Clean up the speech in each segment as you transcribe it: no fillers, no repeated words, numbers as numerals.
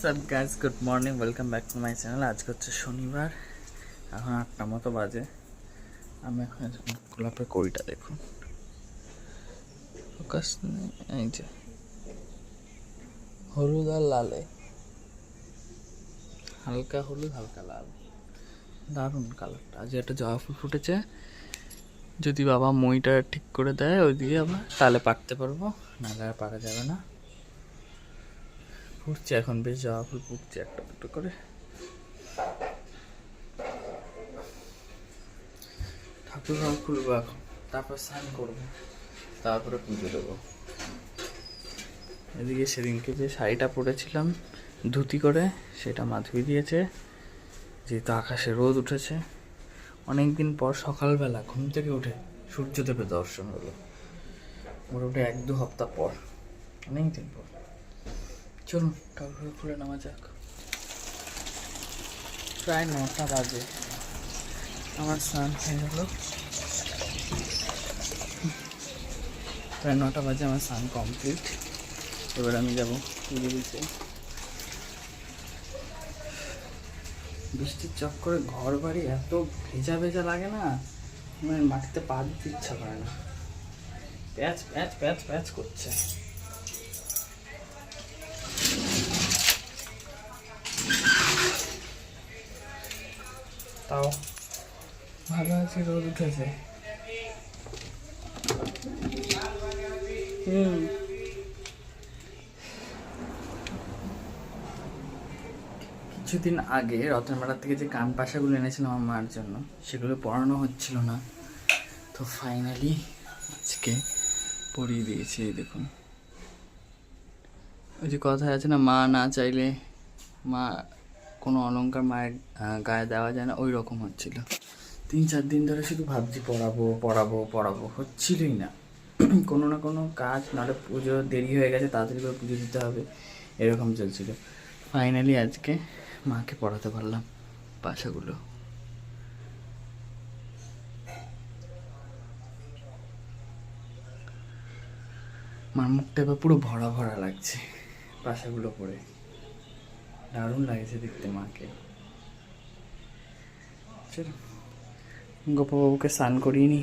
WhatsApp guys, good morning, welcome back to my channel. আজকে হচ্ছে শনিবার, এখন 8টা মতো বাজে। আমি এখন গোলাপের কড়িটা দেখুন, ফোকাস নেই। এই যে হলুদ আর লালে, হালকা হলুদ হালকা লাল, দারুণ কালারটা। আজ একটা জবা ফুল ফুটেছে, যদি বাবা মইটা ঠিক করে দেয় ওইদিকে আবার তাহলে পাকতে পারবো, নাহলে আর পাকা যাবে না। ফুটছে এখন, বেশ জবা ফুল ফুটছে একটা দুটো করে। ঠাকুর ঘর খুলবো এখন, তারপর স্নান করবো, তারপরে পুজো দেবো। এদিকে সেদিনকে যে শাড়িটা পরেছিলাম ধুতি করে, সেটা মা ধুয়ে দিয়েছে, যেহেতু আকাশে রোদ উঠেছে। অনেক দিন পর সকালবেলা ঘুম থেকে উঠে সূর্যদেবের দর্শন হলো, মোটামুটি 1-2 সপ্তাহ পর, অনেক দিন পর। চলুন ঠাকুর খুলে নেওয়া যাক। প্রায় 9টা বাজে, আমার স্নান হয়ে গেল। প্রায় 9টা বাজে, আমার স্নান কমপ্লিট। এবার আমি যাবো পুজো দিতে। বৃষ্টির চক্করে ঘর বাড়ি এত ভেজা ভেজা লাগে না, মানে মাটিতে পা দিতে ইচ্ছা করে না, প্যাচ প্যাচ প্যাচ প্যাচ করছে। তাও ভালো আছে, রোদ উঠেছে। কিছুদিন আগে রতনমেলার থেকে যে কান পাশাগুলো এনেছিলাম আমার মার জন্য, সেগুলো পরানো হচ্ছিল না, তো ফাইনালি আজকে পরিয়ে দিয়েছি। এই দেখুন, ওই যে কথা আছে না, মা না চাইলে মা কোনো অলংকার মায়ের গায়ে দেওয়া যায় না, ওই রকম হচ্ছিল। 3-4 দিন ধরে শুধু ভাবছি পড়াবো পড়াবো পড়াবো, হচ্ছিলই না। কোনো না কোনো কাজ, নাহলে পুজো দেরি হয়ে গেছে, তাড়াতাড়ি করে পুজো দিতে হবে, এরকম চলছিল। ফাইনালি আজকে মাকে পড়াতে পারলাম পাশাগুলো। মার মুখটা এবার পুরো ভরা ভরা লাগছে পাশাগুলো পরে, দারুণ লাগছে দেখতে মাকে। চলো গোপাবাবুকে স্নান করিয়ে নি।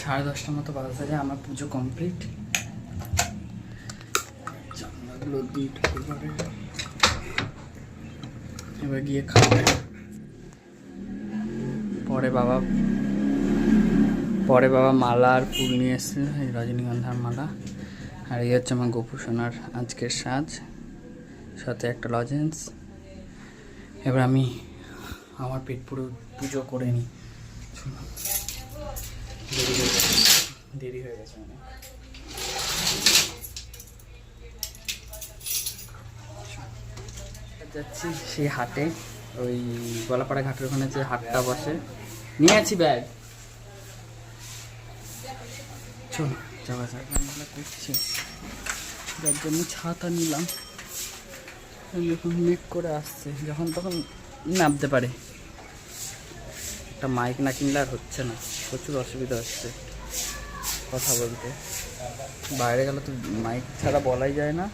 সাড়ে 10টার মতো বাজতে যায়, আমার পুজো কমপ্লিট। জানলাগুলো দিই ঠাকুর ঘরে, এবার গিয়ে খাবো। পরে বাবা মালা আর ফুল নিয়ে এসছে, এই রজনীগন্ধার মালা। আর এই হচ্ছে আমার গোপু সোনার আজকের সাজ, সাথে একটা লজেন্স। এবার আমি আমার পেট পুরো পুজো করে নিই। দেরি হয়ে গেছে অনেক। যাচ্ছি সেই হাটে, ওই গলাপাড়া ঘাটের ওখানে যে হাটটা বসে, নিয়ে আছি ব্যাগ। চল যাওয়া যাক, করছি যার জন্য ছাতা নিলাম। দেখুন মেঘ করে আসছে, যখন তখন নামতে পারে। একটা মাইক না কিনলে আর হচ্ছে না, প্রচুর অসুবিধা হচ্ছে কথা বলতে। বাইরে গেলে তো মাইক ছাড়া বলাই যায় না।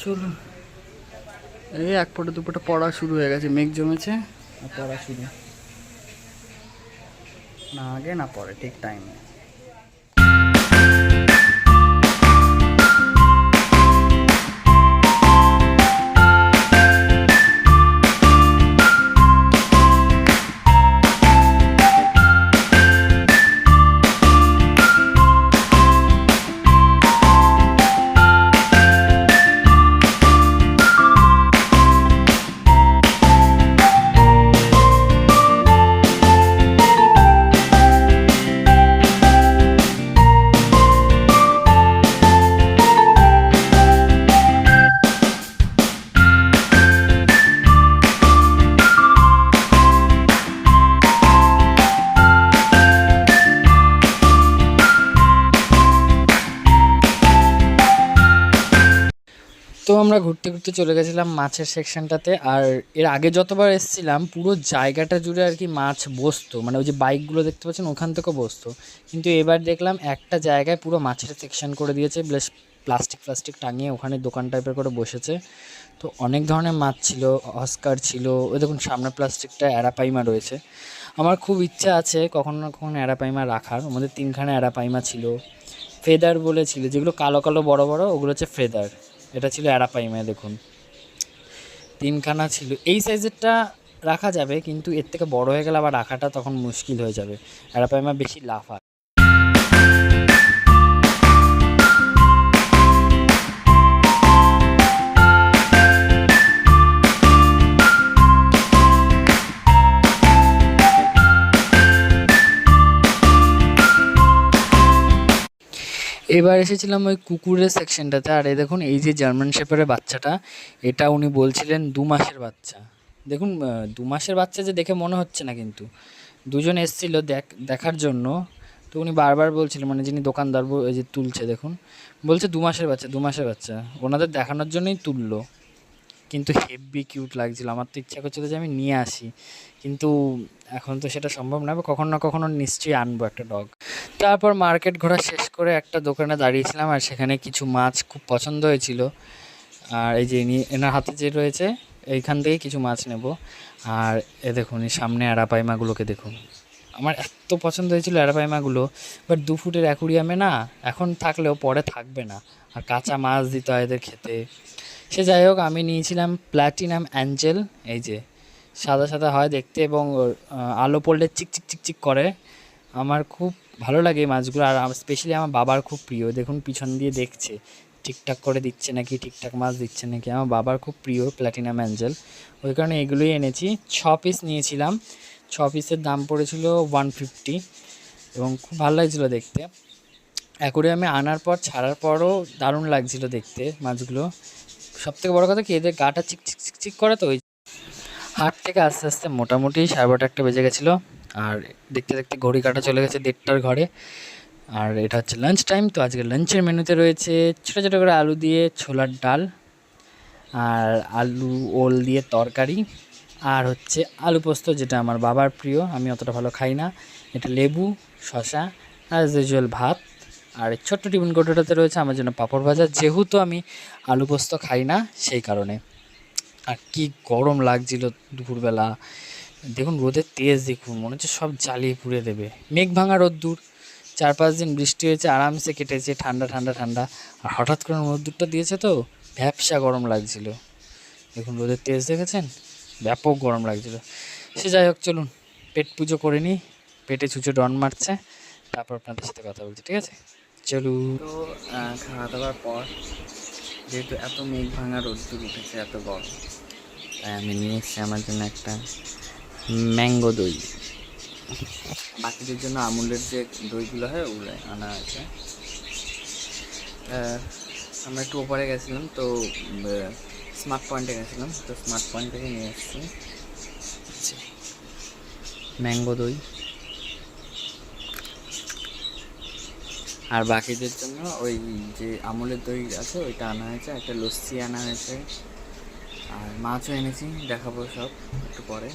চলুন, এই এক ফোঁটা দু ফোঁটা পড়া শুরু হয়ে গেছে, মেঘ জমেছে আর পড়া শুরু, না আগে না পরে, ঠিক টাইমে। তো আমরা ঘুরতে ঘুরতে চলে গেছিলাম মাছের সেকশনটাতে। আর এর আগে যতবার এসেছিলাম পুরো জায়গাটা জুড়ে আর কি মাছ বসতো, মানে ওই যে বাইকগুলো দেখতে পাচ্ছেন ওখান থেকেও বসতো। কিন্তু এবার দেখলাম একটা জায়গায় পুরো মাছের সেকশন করে দিয়েছে, বেশ প্লাস্টিক টাঙিয়ে ওখানে দোকান টাইপের করে বসেছে। তো অনেক ধরনের মাছ ছিল, অস্কার ছিল, ওই দেখুন সামনে প্লাস্টিকটা অ্যারাপাইমা রয়েছে। আমার খুব ইচ্ছা আছে কখনো না কখনো অ্যারাপাইমা রাখার। আমাদের 3খানা অ্যারাপাইমা ছিল, ফেদার বলে ছিল, যেগুলো কালো কালো বড় বড় ওগুলো হচ্ছে ফেদার, এটা ছিল অ্যারাপাইমা। দেখুন 3খানা ছিল, এই সাইজেরটা রাখা যাবে, কিন্তু এর থেকে বড় হয়ে গেলে আবার রাখাটা তখন মুশকিল হয়ে যাবে, অ্যারাপাইমা বেশি লাফায়। এবার এসেছিলাম ওই কুকুরের সেকশনটাতে। আর এই দেখুন এই যে জার্মান শেপার্ডের বাচ্চাটা, এটা উনি বলছিলেন 2 মাসের বাচ্চা। দেখুন 2 মাসের বাচ্চা যে দেখে মনে হচ্ছে না, কিন্তু দুজন এসেছিল দেখার জন্য। তো উনি বারবার বলছিলেন, মানে যিনি দোকানদার ওই যে তুলছে দেখুন, বলছে 2 মাসের বাচ্চা 2 মাসের বাচ্চা, ওনাদের দেখানোর জন্যই তুললো। কিন্তু হেভি কিউট লাগছিল, আমার তো ইচ্ছা করছিল যে আমি নিয়ে আসি, কিন্তু এখন তো সেটা সম্ভব না, কখনো না কখনো নিশ্চয়ই আনবো একটা ডগ। তারপর মার্কেট ঘোরা শেষ করে একটা দোকানে দাঁড়িয়েছিলাম, আর সেখানে কিছু মাছ খুব পছন্দ হয়েছিল। আর এই যে এনার হাতে যে রয়েছে এইখান থেকে কিছু মাছ নেব। আর এ দেখুন এই সামনে অ্যারাপাইমাগুলোকে দেখুন, আমার এত পছন্দ হয়েছিল অ্যারাপাইমাগুলো। বাট 2 ফুটের অ্যাকুরিয়ামে না এখন থাকলেও পরে থাকবে না, আর কাঁচা মাছ দিতে হয় এদের খেতে। সে যাই হোক, আমি নিয়েছিলাম প্ল্যাটিনাম অ্যাঞ্জেল, এই যে সাদা সাদা হয় দেখতে এবং আলো পড়লে চিকচিক চিকচিক করে। আমার খুব ভালো লাগে এই মাছগুলো, আর স্পেশালি আমার বাবার খুব প্রিয়। দেখুন পিছন দিয়ে দেখছে ঠিকঠাক করে দিচ্ছে নাকি, ঠিকঠাক মাছ দিচ্ছে নাকি, আমার বাবার খুব প্রিয় প্ল্যাটিনাম অ্যাঞ্জেল, ওই কারণে এগুলোই এনেছি। 6 পিস নিয়েছিলাম, 6 পিসের দাম পড়েছিল 150, এবং খুব ভালো লাগছিলো দেখতে। অ্যাকুরিয়ামে আনার পর ছাড়ার পরও দারুণ লাগছিলো দেখতে মাছগুলো। সবথেকে বড় কথা কি, এদের গাটা চিকচিক চিকচিক করে। তো ওই হাট থেকে আস্তে আস্তে মোটামুটি 12:30 বেজে গেছিলো, আর দেখতে দেখতে ঘড়ি কাটা চলে গেছে 1:30টার ঘরে। আর এটা হচ্ছে লাঞ্চ টাইম। তো আজকে লাঞ্চের মেনুতে রয়েছে ছোটো ছোটো করে আলু দিয়ে ছোলার ডাল, আর আলু ওল দিয়ে তরকারি, আর হচ্ছে আলু পোস্ত, যেটা আমার বাবার প্রিয়, আমি অতটা ভালো খাই না। এটা লেবু, শসা, অ্যাজ ইউজুয়াল ভাত। আর এই ছোট্ট টিফিন কৌটোটাতে রয়েছে আমার জন্য পাঁপড় ভাজা, যেহেতু আমি আলু পোস্ত খাই না সেই কারণে। আর কি গরম লাগছিল দুপুরবেলা, দেখুন রোদের তেজ দেখুন, মনে হচ্ছে সব জ্বালিয়ে পুড়ে দেবে। মেঘ ভাঙা রোদ্দুর, 4-5 দিন বৃষ্টি হয়েছে, আরামসে কেটেছে, ঠান্ডা ঠান্ডা ঠান্ডা। আর হঠাৎ করে রোদ্দুরটা দিয়েছে তো ভ্যাপসা গরম লাগছিল। দেখুন রোদের তেজ দেখেছেন, ব্যাপক গরম লাগছিল। সে যাই হোক, চলুন পেট পুজো করে নিই, পেটে ছুঁচো ডন মারছে, তারপর আপনাদের সাথে কথা বলছি, ঠিক আছে? চলুন। তো খাওয়া দাওয়ার পর যেহেতু এত মেঘ ভাঙা রোদ্দুর উঠেছে, এত গরম, তাই আমি নিয়ে এসেছি আমার জন্য একটা ম্যাঙ্গো দই। বাকিদের জন্য আমুলের যে দইগুলো হয় ওগুলো আনা হয়েছে। আমরা একটু ওপরে গেছিলাম, তো স্মার্ট পয়েন্টে গেছিলাম, তো স্মার্ট পয়েন্ট থেকে নিয়ে এসেছি ম্যাঙ্গো দই। আর বাকিদের জন্য ওই যে আমুলের দই আছে ওইটা আনা হয়েছে, একটা লস্যি আনা হয়েছে, আর মাছও এনেছি, দেখাবো সব একটু পরে।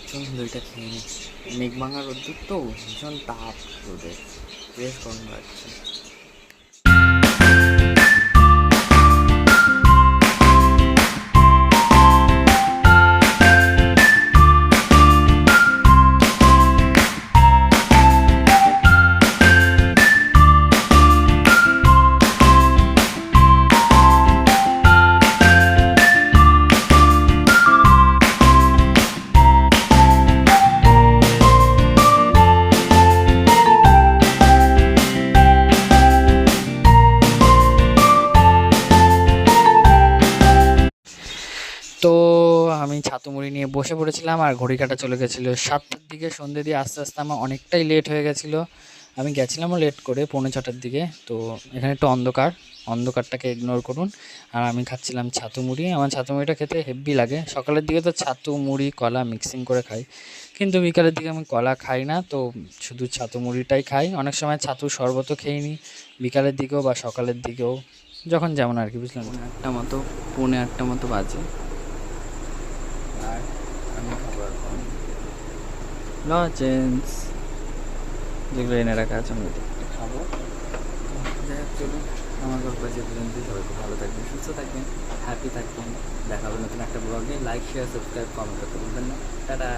চলুন দইটা খেয়ে নিই। মেঘমাঙা রোদ্দুর তো, ভীষণ তাপ রোদের, বেশ গরম লাগছে। তো আমি ছাতু মুড়ি নিয়ে বসে পড়েছিলাম, আর ঘড়ি কাঁটা চলে গেছিলো 7টার দিকে। সন্ধ্যে দিয়ে আস্তে আস্তে আমার অনেকটাই লেট হয়ে গেছিলো। আমি গেছিলামও লেট করে, 6:45টার দিকে। তো এখানে একটু অন্ধকারটাকে ইগনোর করুন। আর আমি খাচ্ছিলাম ছাতু মুড়ি। আমার ছাতু মুড়িটা খেতে হেভি লাগে। সকালের দিকে তো ছাতু মুড়ি কলা মিক্সিং করে খাই, কিন্তু বিকালের দিকে আমি কলা খাই না, তো শুধু ছাতু মুড়িটাই খাই। অনেক সময় ছাতু শরবতও খেয়ে নিই, বিকালের দিকেও বা সকালের দিকেও, যখন যেমন আর কি, বুঝলাম। 8টা মতো বাজে, আর আমি খাবার লজেন্স যেগুলো এনে রাখা আছে আমি খাবো। যাই হোক, চলুন, আমার গল্প যে পর্যন্তই। সবাই খুব ভালো থাকবেন, সুস্থ থাকবেন, হ্যাপি থাকবেন। দেখা হবে নতুন একটা ব্লগে। লাইক, শেয়ার, সাবস্ক্রাইব, কমেন্ট করতে ভুলবেন না। টাটা।